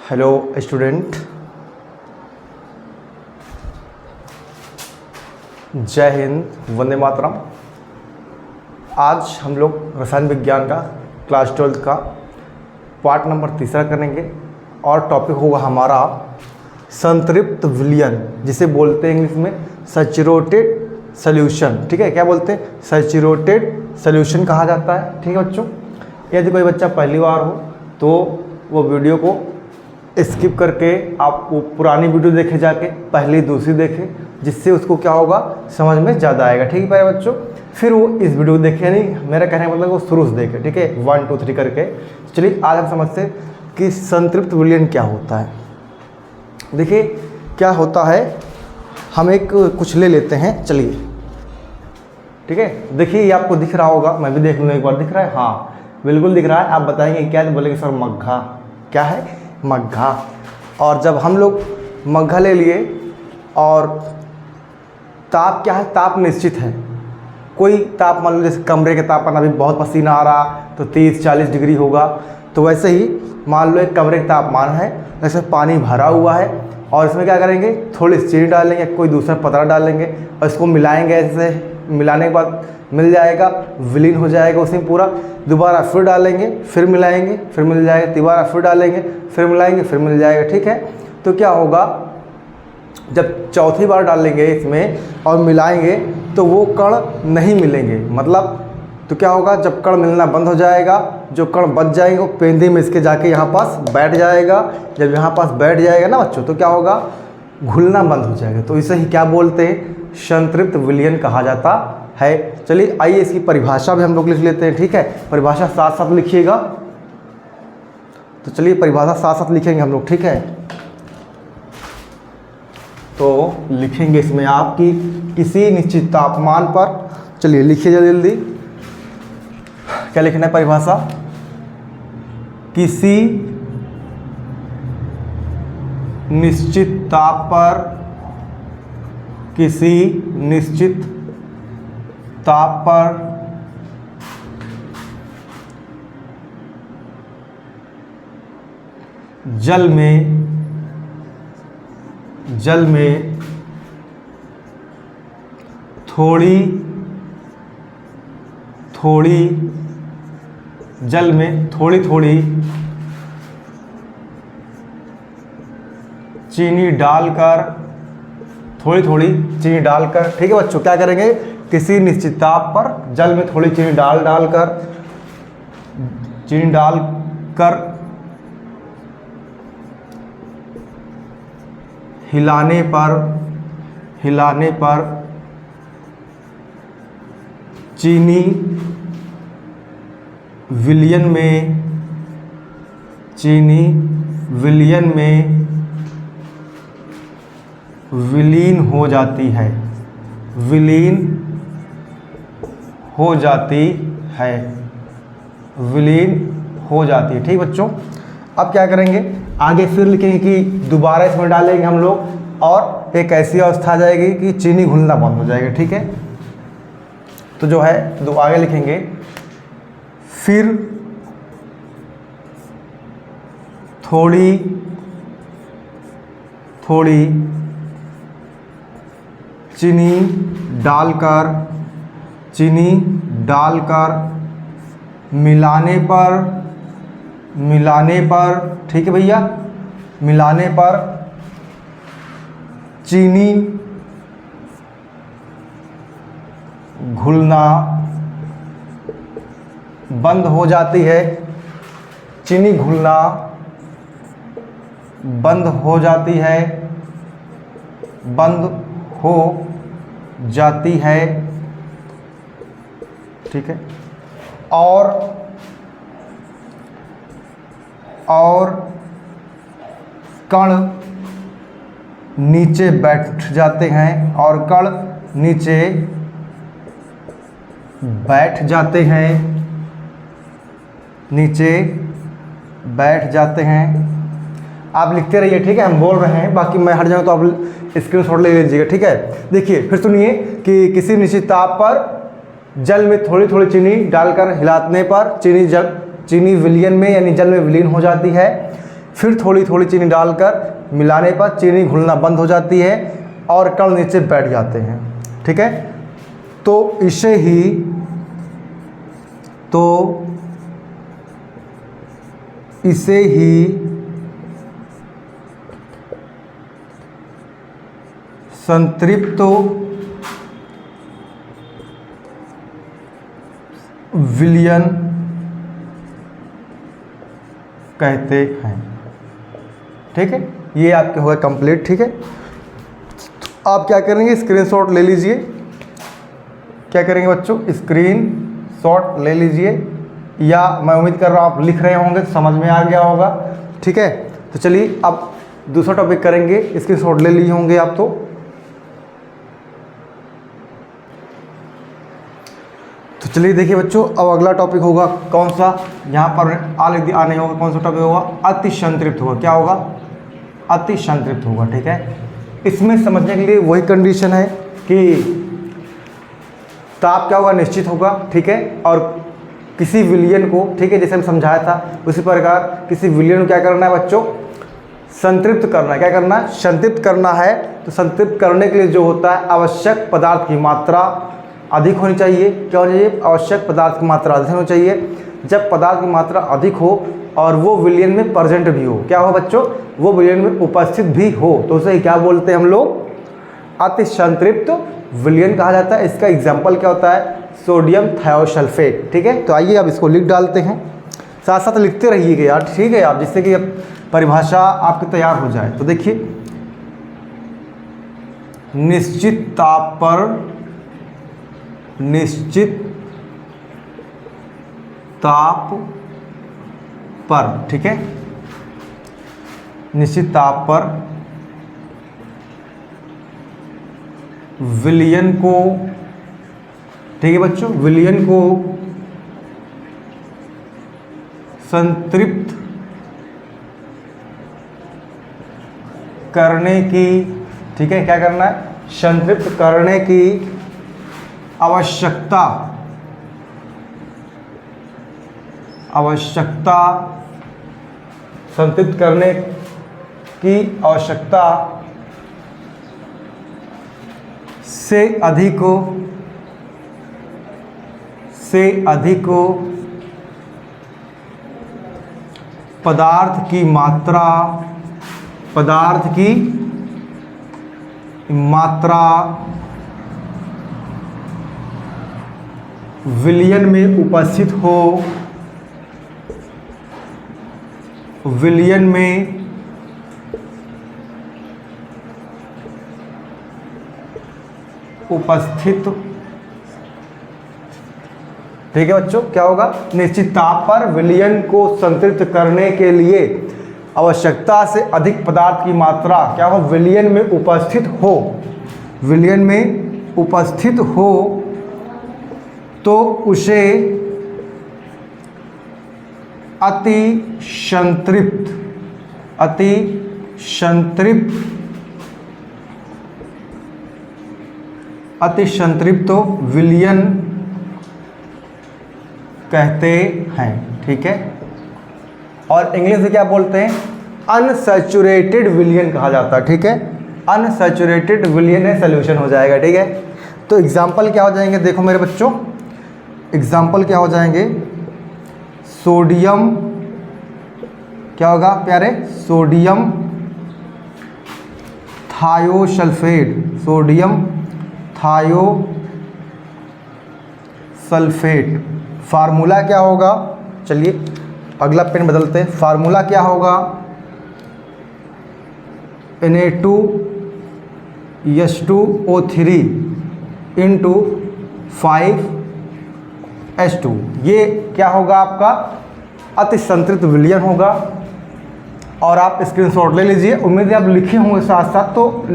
Hello student, जय हिंद, वंदे मातरम। आज हम लोग रसायन विज्ञान का क्लास 12 का पार्ट नंबर 3 करेंगे और टॉपिक होगा हमारा संतृप्त विलयन, जिसे बोलते हैं इंग्लिश में सैचुरेटेड सॉल्यूशन। ठीक है, क्या बोलते हैं? सैचुरेटेड सॉल्यूशन कहा जाता है। ठीक है बच्चों, यदि कोई बच्चा पहली बार हो तो वो वीडियो को स्किप करके आप वो पुरानी वीडियो देखे, जाके पहली दूसरी देखे, जिससे उसको क्या होगा, समझ में ज़्यादा आएगा। ठीक है प्यारे बच्चों, फिर वो इस वीडियो को देखे, नहीं मेरा कहने का मतलब वो शुरू से देखे। ठीक है, 1 2 3 करके। चलिए आज हम समझते हैं कि संतृप्त विलयन क्या होता है। देखिए क्या होता है, हम एक कुछ ले लेते हैं। चलिए ठीक है, देखिए ये आपको दिख रहा होगा, मैं भी देख लूँ एक बार। दिख रहा है? हाँ बिल्कुल दिख रहा है। आप बताएंगे क्या, तो बोलेंगे सर मग्घा। क्या है? मग्घा। और जब हम लोग मग्घा ले लिए और ताप क्या है, ताप निश्चित है। कोई ताप मान लो जैसे कमरे के तापमान, अभी बहुत पसीना आ रहा तो 30-40 डिग्री होगा, तो वैसे ही मान लो एक कमरे का तापमान है, जैसे पानी भरा हुआ है और इसमें क्या करेंगे, थोड़ी चीनी डालेंगे, कोई दूसरा पतला डालेंगे और इसको मिलाएंगे। ऐसे मिलाने के बाद मिल जाएगा, विलीन हो जाएगा उसमें पूरा। दोबारा फिर डालेंगे, फिर मिलाएंगे, फिर मिल जाएगा। दोबारा फिर डालेंगे, फिर मिलाएंगे, फिर मिल जाएगा। ठीक है, तो क्या होगा, जब चौथी बार डालेंगे इसमें और मिलाएंगे तो वो कण नहीं मिलेंगे। मतलब तो क्या होगा, जब कण मिलना बंद हो जाएगा, जो कण बच जाएंगे वो पेंदी में इसके जाके यहाँ पास बैठ जाएगा। जब यहाँ पास बैठ जाएगा ना बच्चों, तो क्या होगा, घुलना बंद हो जाएगा। तो इसे ही क्या बोलते हैं, संतृप्त विलयन कहा जाता है। चलिए आइए इसकी परिभाषा भी हम लोग लिख लेते हैं। ठीक है, परिभाषा साथ साथ लिखिएगा। तो चलिए परिभाषा साथ साथ लिखेंगे हम लोग। ठीक है, तो लिखेंगे इसमें आपकी किसी निश्चित तापमान पर। चलिए लिखिए जल्दी। क्या लिखना है परिभाषा? किसी निश्चित ताप पर, किसी निश्चित ताप पर जल में थोड़ी चीनी डालकर, ठीक है बच्चों, क्या करेंगे, किसी निश्चित ताप पर जल में थोड़ी चीनी डालकर हिलाने पर चीनी विलयन में विलीन हो जाती है। ठीक बच्चों, अब क्या करेंगे, आगे फिर लिखेंगे कि दोबारा इसमें डालेंगे हम लोग और एक ऐसी अवस्था आ जाएगी कि चीनी घुलना बंद हो जाएगा। ठीक है, तो जो है दो आगे लिखेंगे, फिर थोड़ी चीनी डालकर मिलाने पर, ठीक है भैया, मिलाने पर चीनी घुलना बंद हो जाती है। चीनी घुलना बंद हो जाती है। ठीक है, और कण नीचे बैठ जाते हैं, नीचे बैठ जाते हैं। आप लिखते रहिए, ठीक है, हम बोल रहे हैं, बाकी मैं हट जाऊँ तो आप स्क्रीनशॉट ले लीजिएगा। ठीक है, देखिए फिर सुनिए कि किसी निश्चित ताप पर जल में थोड़ी थोड़ी चीनी डालकर हिलाने पर चीनी विलयन में यानी जल में विलीन हो जाती है। फिर थोड़ी थोड़ी चीनी डालकर मिलाने पर चीनी घुलना बंद हो जाती है और कण नीचे बैठ जाते हैं। ठीक है, तो इसे ही संतृप्त विलयन कहते हैं। ठीक है, ये आपके हो गए कंप्लीट। ठीक है, आप क्या करेंगे, स्क्रीनशॉट ले लीजिए। क्या करेंगे बच्चों, स्क्रीनशॉट ले लीजिए, या मैं उम्मीद कर रहा हूँ आप लिख रहे होंगे तो समझ में आ गया होगा। ठीक है, तो चलिए अब दूसरा टॉपिक करेंगे। स्क्रीनशॉट ले लिए होंगे आप। तो चलिए देखिए बच्चों, अब अगला टॉपिक होगा कौन सा, यहाँ पर आने होगा, कौन सा टॉपिक होगा, अति संतृप्त होगा। क्या होगा, अति संतृप्त होगा। ठीक है, इसमें समझने के लिए वही कंडीशन है कि ताप क्या होगा, निश्चित होगा। ठीक है, और किसी विलयन को, ठीक है, जैसे हम समझाया था उसी प्रकार किसी विलयन को क्या करना है बच्चों, संतृप्त करना है। क्या करना है, संतृप्त करना है। तो संतृप्त करने के लिए जो होता है, आवश्यक पदार्थ की मात्रा अधिक होनी चाहिए। क्या होनी चाहिए, आवश्यक पदार्थ की मात्रा अधिक होनी चाहिए। जब पदार्थ की मात्रा अधिक हो और वो विलयन में प्रेजेंट भी हो, क्या हो बच्चों, वो विलयन में उपस्थित भी हो, तो उसे क्या बोलते हैं हम लोग, अति संतृप्त विलयन कहा जाता है। इसका एग्जाम्पल क्या होता है, सोडियम थायोसल्फेट। ठीक है, तो आइए अब इसको लिख डालते हैं, साथ साथ लिखते रहिएगा यार। ठीक है, आप जिससे कि परिभाषा आपकी तैयार हो जाए। तो देखिए, निश्चित ताप पर, ठीक है, निश्चित ताप पर विलयन को, ठीक है बच्चों, विलयन को संतृप्त करने की, ठीक है, क्या करना है, संतृप्त करने की आवश्यकता संतृप्त करने की आवश्यकता से अधिक पदार्थ की मात्रा विलयन में उपस्थित हो, विलयन में उपस्थित, ठीक है बच्चों, क्या होगा, निश्चित ताप पर विलयन को संतृप्त करने के लिए आवश्यकता से अधिक पदार्थ की मात्रा क्या हो, विलयन में उपस्थित हो, विलयन में उपस्थित हो, तो उसे अति संतृप्त विलयन कहते हैं। ठीक है, और इंग्लिश में क्या बोलते हैं, अनसैचुरेटेड विलयन कहा जाता है। ठीक है, अनसैचुरेटेड विलयन है, सॉल्यूशन हो जाएगा। ठीक है, तो एग्जाम्पल क्या हो जाएंगे, देखो मेरे बच्चों, एग्जाम्पल क्या हो जाएंगे, सोडियम, क्या होगा प्यारे, sodium thiosulphate, sodium thiosulphate, formula क्या होगा, चलिए अगला पेन बदलते हैं, फार्मूला क्या होगा, Na2H2O3 इंटू 5H2, ये क्या होगा आपका अति संतृप्त विलयन होगा। और आप स्क्रीनशॉट ले लीजिए, उम्मीद है आप लिखे होंगे साथ साथ, तो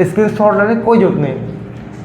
स्क्रीनशॉट लेने की कोई जरूरत नहीं।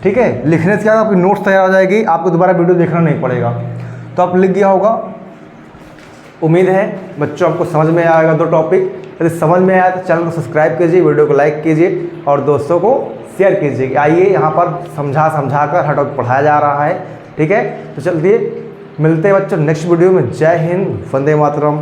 ठीक है, लिखने से क्या आपकी नोट्स तैयार हो जाएगी, आपको दोबारा वीडियो देखना नहीं पड़ेगा। तो आप लिख गया होगा, उम्मीद है बच्चों आपको समझ में आएगा दो टॉपिक। यदि समझ में आया तो चैनल को सब्सक्राइब कीजिए, वीडियो को लाइक कीजिए और दोस्तों को शेयर कीजिए। आइए यहाँ पर समझा कर हर टॉपिक पढ़ाया जा रहा है। ठीक है, तो चलिए मिलते हैं बच्चों नेक्स्ट वीडियो में। जय हिंद, वंदे मातरम।